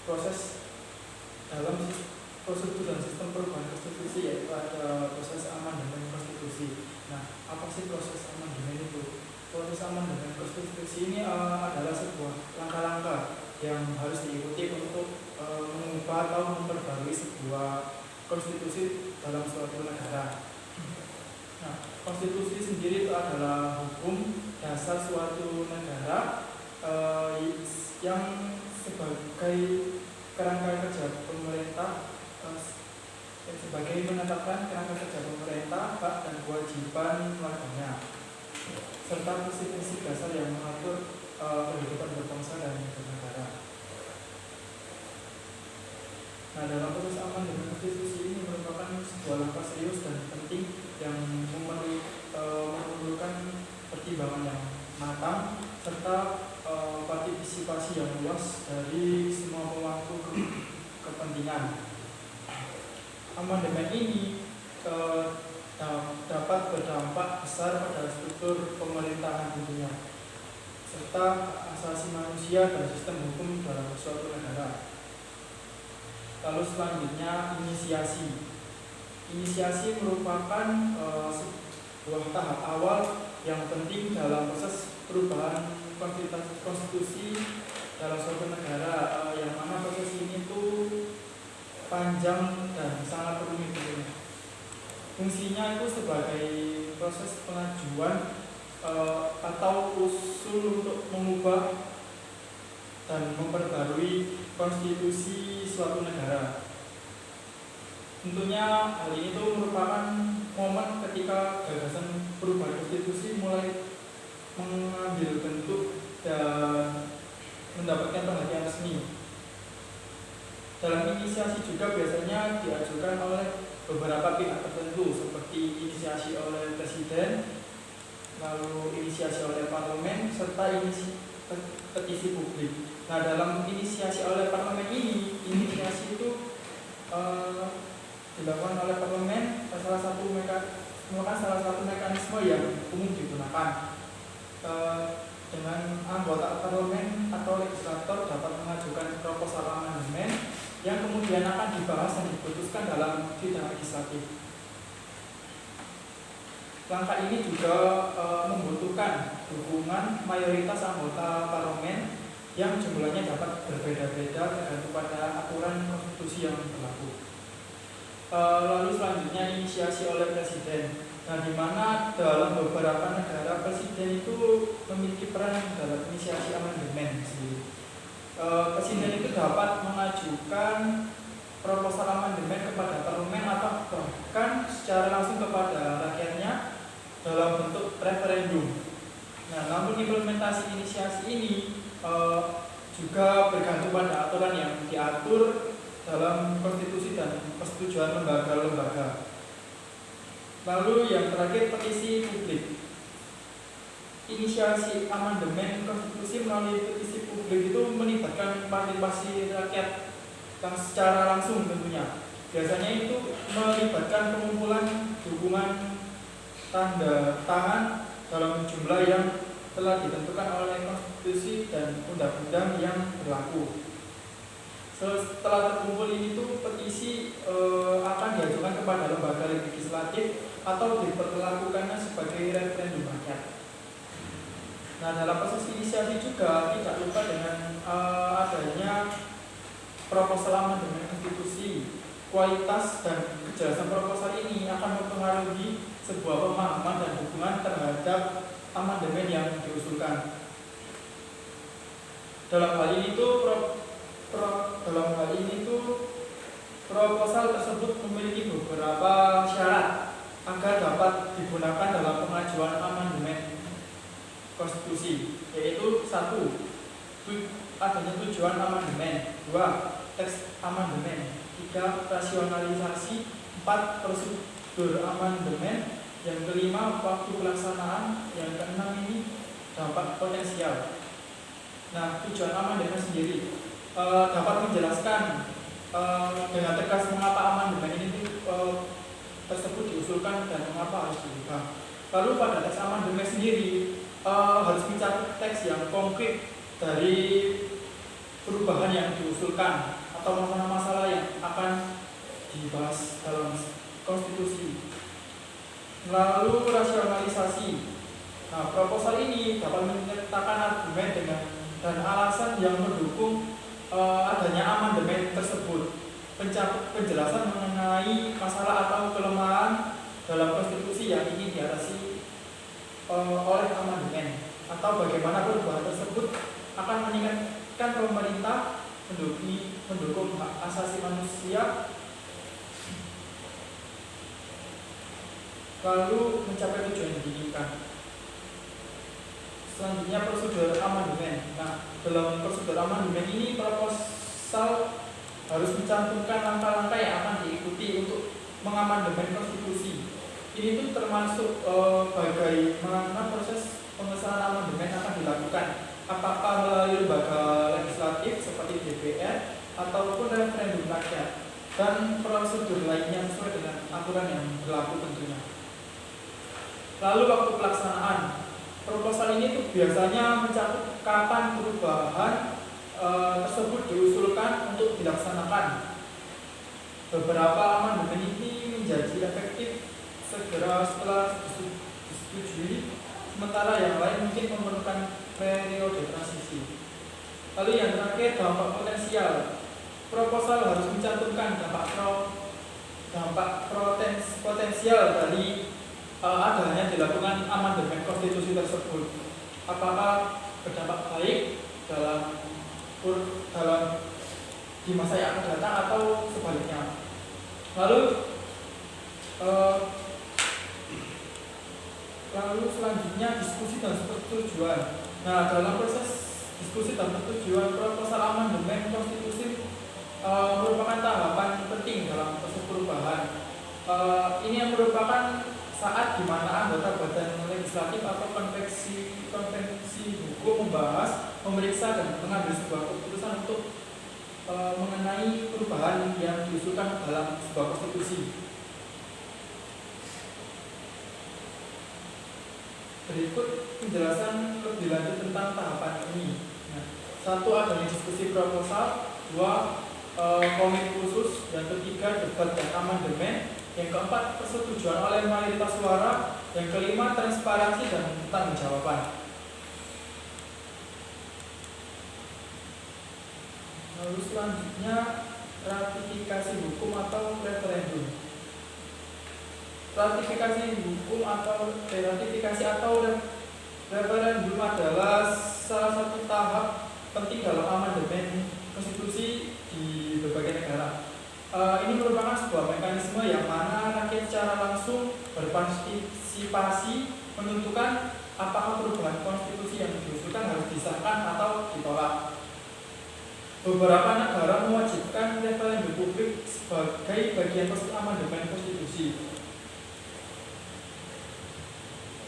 proses dalam prosedur dan sistem perubahan konstitusi, yaitu ada proses amandemen konstitusi. Nah, apa sih proses amandemen itu? Proses amandemen konstitusi ini adalah sebuah langkah-langkah yang harus diikuti untuk mengubah atau memperbarui sebuah konstitusi dalam suatu negara. Nah, konstitusi sendiri itu adalah hukum dasar suatu negara yang sebagai kerangka kerja pemerintah, sebagai menetapkan kerangka kerja pemerintah, hak dan kewajiban warganya, serta prinsip-prinsip dasar yang mengatur kehidupan berbangsa dan bernegara. Nah, dalam proses amandemen konstitusi ini merupakan sebuah langkah serius dan penting yang memerlukan pertimbangan yang matang serta partisipasi yang luas dari semua pemangku kepentingan. Amandemen ini dapat berdampak besar pada struktur pemerintahan tentunya, serta asasi manusia dan sistem hukum dalam suatu negara. Lalu selanjutnya inisiasi. Inisiasi merupakan sebuah tahap awal yang penting dalam proses perubahan konstitusi dalam suatu negara, yang mana proses ini tuh panjang dan sangat rumit tentunya. Fungsinya itu sebagai proses pengajuan atau usul untuk mengubah dan memperbarui konstitusi suatu negara. Tentunya hal ini tuh merupakan momen ketika gagasan perubahan konstitusi mulai mengambil bentuk dan mendapatkan perhatian resmi. Dalam inisiasi juga biasanya diajukan oleh beberapa pihak tertentu, seperti inisiasi oleh presiden, lalu inisiasi oleh parlemen, serta petisi publik. Nah, dalam inisiasi oleh parlemen ini, inisiasi itu dilakukan oleh parlemen salah satu mekanisme yang umum digunakan. Dengan anggota parlemen atau legislator dapat mengajukan proposal amandemen yang kemudian akan dibahas dan diputuskan dalam sidang legislatif. Langkah ini juga membutuhkan dukungan mayoritas anggota parlemen yang jumlahnya dapat berbeda-beda tergantung pada aturan konstitusi yang berlaku. Lalu selanjutnya inisiasi oleh presiden. Nah, di mana dalam beberapa negara presiden itu memiliki peran dalam inisiasi amandemen sendiri. Presiden itu dapat mengajukan proposal amandemen kepada parlemen atau bahkan secara langsung kepada rakyatnya dalam bentuk referendum. Nah, namun implementasi inisiasi ini juga bergantung pada aturan yang diatur dalam konstitusi dan persetujuan lembaga-lembaga. Lalu yang terakhir, petisi publik. Inisiasi amandemen konstitusi melalui petisi publik itu melibatkan partisipasi rakyat yang secara langsung tentunya. Biasanya itu melibatkan pengumpulan dukungan tanda tangan dalam jumlah yang telah ditentukan oleh konstitusi dan undang-undang yang berlaku. Setelah terkumpul ini tuh petisi akan diajukan kepada lembaga legislatif atau diperlakukannya sebagai referendum rakyat. Nah, dalam proses inisiasi juga tidak lupa dengan adanya proposal amandemen konstitusi. Kualitas dan kejelasan proposal ini akan mempengaruhi sebuah pemahaman dan dukungan terhadap amandemen yang diusulkan. Dalam hal ini proposal tersebut memiliki beberapa syarat agar dapat digunakan dalam pengajuan amandemen konstitusi, yaitu 1. Adanya tujuan amandemen, 2. Teks amandemen, 3. Rasionalisasi, 4. Prosedur amandemen, yang kelima waktu pelaksanaan, yang keenam ini dampak potensial. Nah, tujuan amandemen sendiri dapat menjelaskan dengan tegas mengapa amandemen ini tersebut diusulkan dan mengapa harus diubah. Lalu pada teks amandemen sendiri harus mencakup teks yang konkret dari perubahan yang diusulkan atau masalah-masalah yang akan dibahas dalam konstitusi. Lalu rasionalisasi. Nah, proposal ini dapat menyertakan argumen dan alasan yang mendukung adanya amandemen tersebut. Penjelasan mengenai masalah atau kelemahan dalam konstitusi yang ingin diatasi oleh amandemen, atau bagaimana perubahan tersebut akan meningkatkan pemerintah mendukung hak asasi manusia, lalu mencapai tujuan yang diinginkan. Selanjutnya prosedur amandemen. Nah, dalam prosedur amandemen ini proposal harus mencantumkan langkah-langkah yang akan diikuti untuk mengamandemen konstitusi. Ini tuh termasuk bagaimana proses pengesahan amandemen akan dilakukan, apakah melalui lembaga legislatif seperti DPR ataupun referendum rakyat, dan prosedur lainnya sesuai dengan aturan yang berlaku tentunya. Lalu waktu pelaksanaan. Proposal ini tuh biasanya mencakup kapan perubahan tersebut diusulkan untuk dilaksanakan. Beberapa amandemen ini menjadi efektif segera setelah disetujui, sementara yang lain mungkin memerlukan periode transisi. Lalu yang terakhir, dampak potensial. Proposal harus mencantumkan dampak potensial dari adanya dilakukan amandemen konstitusi tersebut. Apakah berdampak baik dalam di masa yang akan datang atau sebaliknya. Lalu selanjutnya diskusi dan persetujuan. Nah, dalam proses diskusi dan persetujuan proposal amandemen konstitusi merupakan tahapan penting dalam proses perubahan. Ini yang merupakan saat di mana anggota badan legislatif atau konvensi hukum membahas, memeriksa dan mengambil sebuah keputusan untuk mengenai perubahan yang diusulkan dalam sebuah konstitusi. Berikut penjelasan lebih lanjut tentang tahapan ini. Nah, 1. Adanya diskusi proposal, 2. Komite khusus, dan 3. Debat dan amandemen, yang 4. Persetujuan oleh mayoritas suara, yang 5. Transparansi dan pertanggungjawaban. Lalu selanjutnya ratifikasi hukum atau referendum. Ratifikasi referendum adalah salah satu tahap penting dalam amandemen konstitusi di berbagai negara. Ini merupakan sebuah mekanisme yang mana rakyat secara langsung berpartisipasi menentukan apakah perubahan konstitusi yang diusulkan harus disahkan atau ditolak. Beberapa negara mewajibkan referendum publik sebagai bagian proses amandemen konstitusi.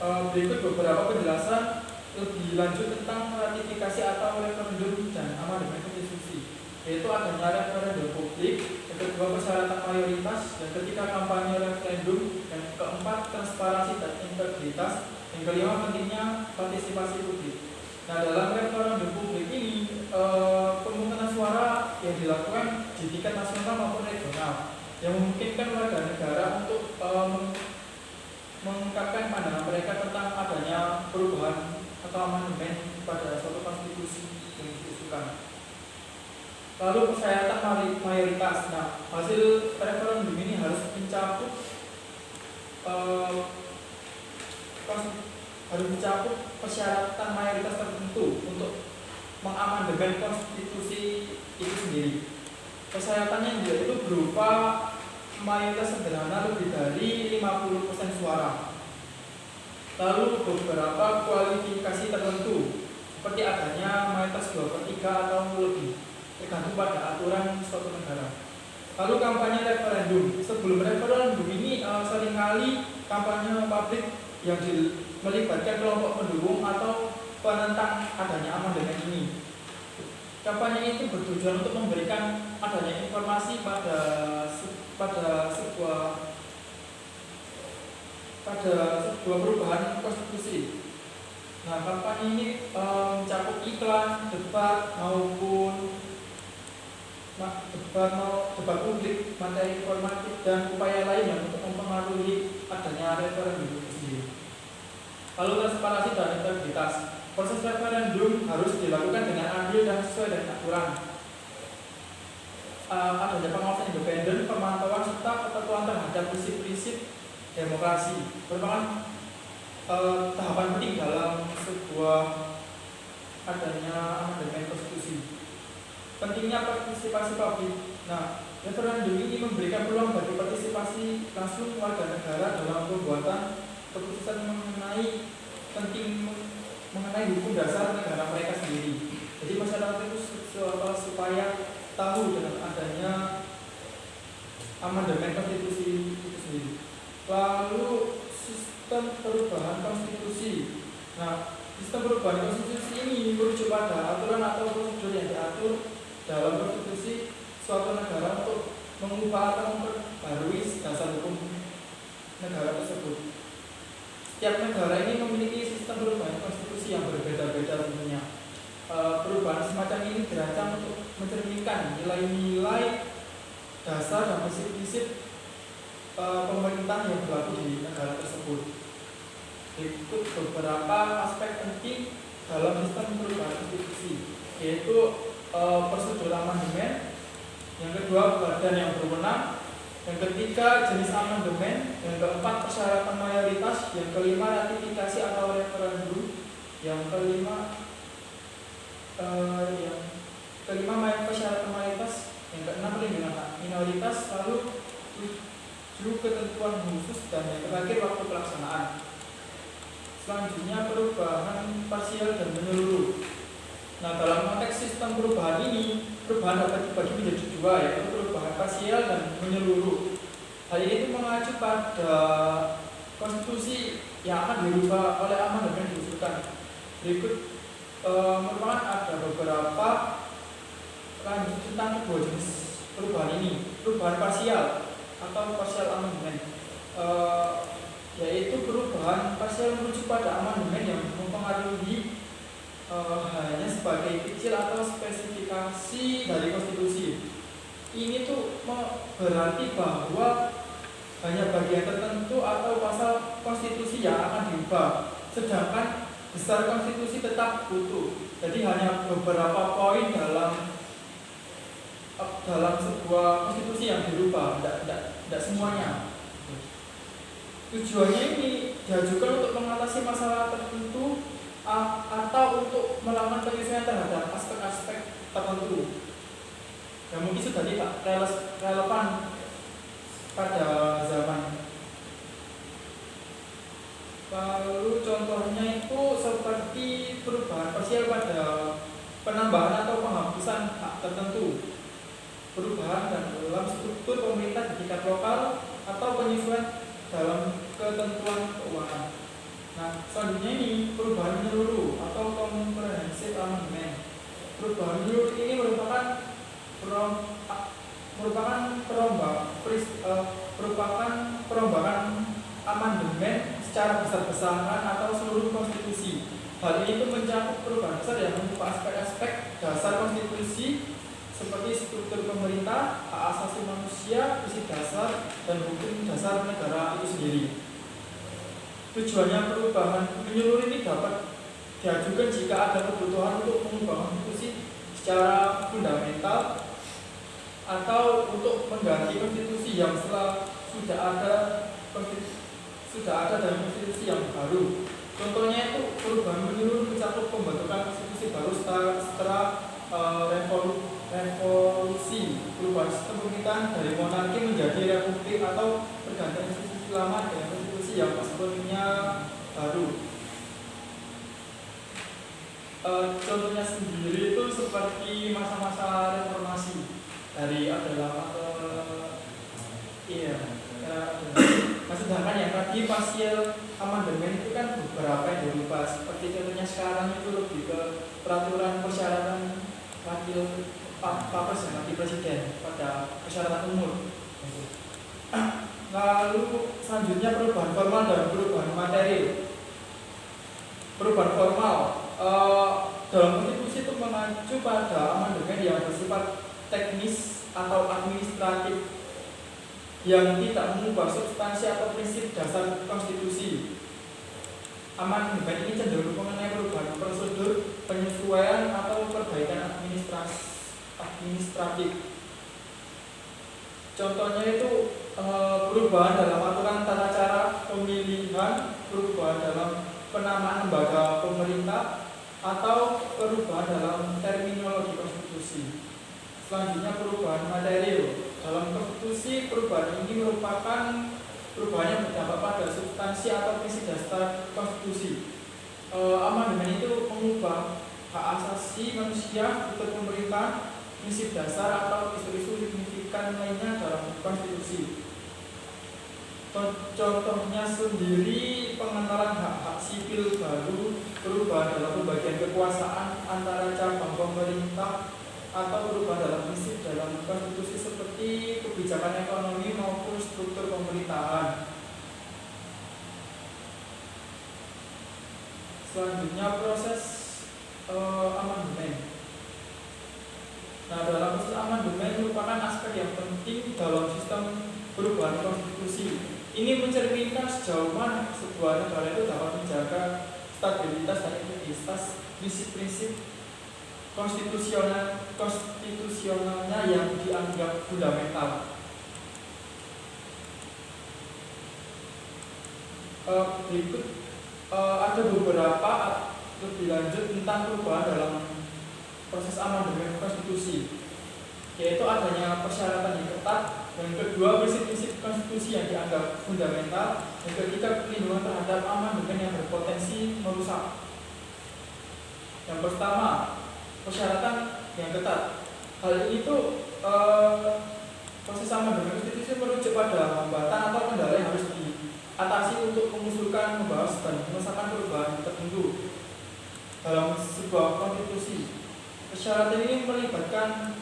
Berikut beberapa penjelasan lebih lanjut tentang ratifikasi atau referendum dan amandemen konstitusi, yaitu adanya referendum publik, yang kedua persyaratan mayoritas, yang ketiga kampanye referendum, yang keempat transparansi dan integritas, yang kelima pentingnya partisipasi publik. Nah, dalam referendum publik ini pemungutan suara yang dilakukan di tingkat nasional maupun regional, yang memungkinkan warga negara untuk mengungkapkan pandangan mereka tentang adanya perubahan atau amandemen pada suatu konstitusi yang diusulkan. Lalu persyaratan mayoritas. Nah, hasil referendum ini harus mencakup persyaratan mayoritas tertentu untuk mengamandemen konstitusi itu sendiri. Persyaratannya yaitu berupa mayoritas sederhana lebih dari 50% suara. Lalu beberapa kualifikasi tertentu seperti adanya mayoritas 2/3 atau lebih, tergantung pada aturan suatu negara. Lalu kampanye referendum. Sebelum referendum ini seringkali kampanye publik yang melibatkan kelompok pendukung atau penentang adanya amandemen ini. Kampanye itu bertujuan untuk memberikan adanya informasi pada sebuah perubahan konstitusi. Nah, kampanye ini mencakup iklan, debat maupun debat publik, materi informatif, dan upaya lain yang untuk mempengaruhi adanya referendum itu sendiri. Lalu transparansi dan integritas. Proses referendum harus dilakukan dengan adil dan sesuai dengan aturan. Adanya pengawasan independen, pemantauan serta ketentuan terhadap prinsip-prinsip demokrasi merupakan tahapan penting dalam sebuah adanya amandemen konstitusi. Pentingnya partisipasi publik. Nah, referendum ini memberikan peluang bagi partisipasi langsung warga negara dalam pembuatan keputusan mengenai hukum dasar negara mereka sendiri. Jadi masyarakat itu supaya tahu dengan adanya amandemen konstitusi itu sendiri. Lalu sistem perubahan konstitusi. Nah, sistem perubahan konstitusi ini merujuk pada aturan atau prosedur yang diatur dalam konstitusi suatu negara untuk mengubah atau memperbarui dasar hukum negara tersebut. Setiap negara ini memiliki sistem perubahan konstitusi yang berbeda-beda tentunya. Perubahan semacam ini dirancang untuk mencerminkan nilai-nilai dasar dan prinsip-prinsip pemerintah yang berlaku di negara tersebut. Berikut beberapa aspek penting dalam sistem perubahan konstitusi, yaitu prosedur amandemen, yang kedua badan yang berwenang, yang ketiga jenis amandemen, yang keempat persyaratan mayoritas, yang kelima ratifikasi atau referendum, yang kelima persyaratan mayoritas, yang keenam perlindungan hak minoritas, lalu 7 ketentuan khusus, dan yang terakhir waktu pelaksanaan. Selanjutnya perubahan parsial dan menyeluruh. Nah, dalam konteks sistem perubahan ini, perubahan dapat dibagi menjadi 2, yaitu perubahan parsial dan menyeluruh. Hal ini mengacu pada konstitusi yang akan dirubah oleh amandemen diusulkan. Berikut merupakan ada beberapa lanjut tentang kedua jenis perubahan ini. Perubahan parsial atau partial amandemen, yaitu perubahan parsial merujuk pada amandemen yang mempengaruhi hanya sebagai kecil atau spesifikasi dari konstitusi. Ini tuh berarti bahwa hanya bagian tertentu atau pasal konstitusi yang akan diubah, sedangkan besar konstitusi tetap utuh. Jadi hanya beberapa poin dalam sebuah konstitusi yang dirubah, tidak semuanya. Tujuannya ini diajukan untuk mengatasi masalah tertentu atau untuk melakukan penyesuaian terhadap aspek-aspek tertentu yang mungkin sudah tidak relevan pada zaman. Lalu contohnya itu seperti perubahan parsial pada penambahan atau penghapusan hak tertentu, perubahan dalam struktur pemerintah di tingkat lokal, atau penyesuaian dalam ketentuan keuangan. Nah, selanjutnya ini perubahan menyeluruh atau comprehensive amendment. Perubahan menyeluruh ini merupakan perombakan amandemen secara besar-besaran atau seluruh konstitusi. Hal ini pun mencakup perubahan besar yang mengubah aspek-aspek dasar konstitusi seperti struktur pemerintah, hak asasi manusia, prinsip dasar, dan hukum dasar negara itu sendiri. Tujuannya perubahan menyeluruh ini dapat diajukan jika ada kebutuhan untuk mengubah konstitusi secara fundamental atau untuk mengganti konstitusi yang sudah ada dalam konstitusi yang baru. Contohnya itu perubahan menyeluruh mencakup pembentukan konstitusi baru setelah revolusi, perubahan sistem pemerintahan dari monarki menjadi republik, atau pergantian konstitusi lama dengan konstitusi yang sepenuhnya baru. Contohnya sendiri itu seperti masa-masa reformasi dari ada lama Nah, sedangkan yang tadi partial amandemen itu kan beberapa yang dirubah, seperti contohnya sekarang itu lebih ke peraturan persyaratan wakil Papres dan wakil presiden pada persyaratan umur. Lalu selanjutnya perubahan formal dan perubahan materi. Perubahan formal dalam konstitusi itu mengacu pada amandemen yang bersifat teknis atau administratif yang tidak mengubah substansi atau prinsip dasar konstitusi. Amandemen ini cenderung mengenai perubahan prosedur, penyesuaian atau perbaikan administratif. Contohnya itu perubahan dalam aturan tata cara pemilihan, perubahan dalam penamaan lembaga pemerintah, atau perubahan dalam terminologi konstitusi. Selanjutnya perubahan material. Dalam konstitusi, perubahan ini merupakan perubahan yang berdampak pada substansi atau prinsip dasar konstitusi. Amandemen itu mengubah hak asasi manusia, struktur pemerintah, prinsip dasar atau isu-isu signifikan lainnya dalam konstitusi. Contohnya sendiri pengenalan hak-hak sipil baru, perubahan dalam pembagian kekuasaan antara cabang pemerintah, atau perubahan dalam prinsip dalam konstitusi seperti kebijakan ekonomi maupun struktur pemerintahan. Selanjutnya proses amandemen. Nah, dalam proses amandemen merupakan aspek yang penting dalam sistem perubahan konstitusi. Ini mencerminkan sejauh mana sebuah negara itu dapat menjaga stabilitas dan integritas prinsip-prinsip konstitusionalnya yang dianggap fundamental. Berikut ada beberapa lebih lanjut tentang perubahan dalam proses amandemen konstitusi, yaitu adanya persyaratan yang ketat, yang kedua prinsip-prinsip konstitusi yang dianggap fundamental, yang ketiga perlindungan terhadap amandemen yang berpotensi merusak. Yang pertama, persyaratan yang ketat. Hal ini tuh proses amandemen konstitusi merujuk pada hambatan atau kendala yang harus diatasi untuk mengusulkan, membahas dan mengesahkan perubahan tertentu dalam sebuah konstitusi. Persyaratan ini melibatkan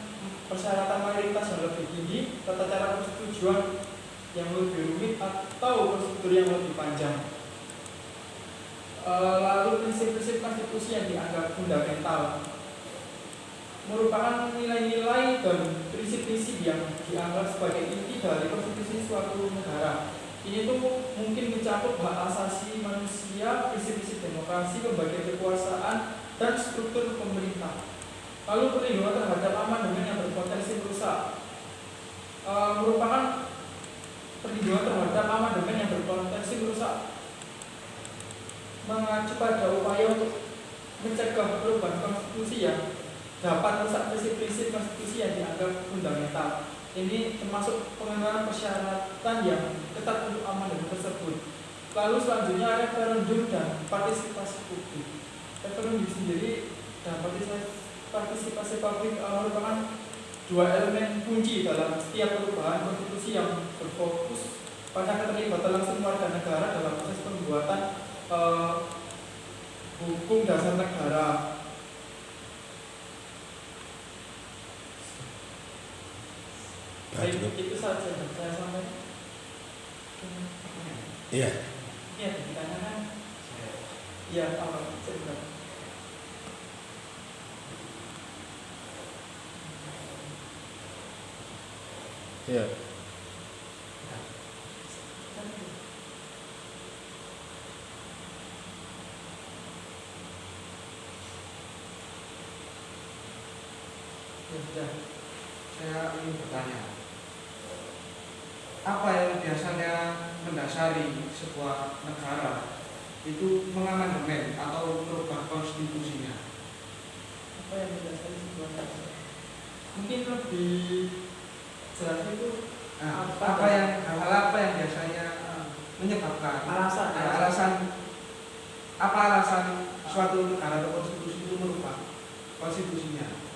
persyaratan mayoritas yang lebih tinggi, tata cara persetujuan yang lebih rumit, atau prosedur yang lebih panjang. Lalu prinsip-prinsip konstitusi yang dianggap fundamental merupakan nilai-nilai dan prinsip-prinsip yang dianggap sebagai inti dari konstitusi suatu negara. Ini tuh mungkin mencakup hak asasi manusia, prinsip-prinsip demokrasi, pembagian kekuasaan, dan struktur pemerintah. Lalu perlindungan terhadap amandemen yang berpotensi merusak merupakan perlindungan terhadap amandemen yang berpotensi merusak mengacu pada upaya untuk mencegah perubahan konstitusi yang dapat merusak prinsip-prinsip konstitusi yang dianggap fundamental. Ini termasuk pengenalan persyaratan yang ketat untuk amandemen tersebut. Lalu selanjutnya referendum dan partisipasi publik. Referendum sendiri dan partisipasi publik merupakan dua elemen kunci dalam setiap perubahan konstitusi yang berfokus pada keterlibatan langsung warga negara dalam proses pembuatan hukum dasar negara. Baik, itu saja yang saya sampaikan. Iya. Iya, ditanyakan. Iya, apa? Sebentar. Iya. Saya ingin bertanya, apa yang biasanya mendasari sebuah negara itu mengamandemen atau merubah konstitusinya? Apa yang mendasari sebuah negara? Mungkin lebih jelas itu hal apa yang biasanya menyebabkan alasan suatu negara atau konstitusi itu merubah konstitusinya?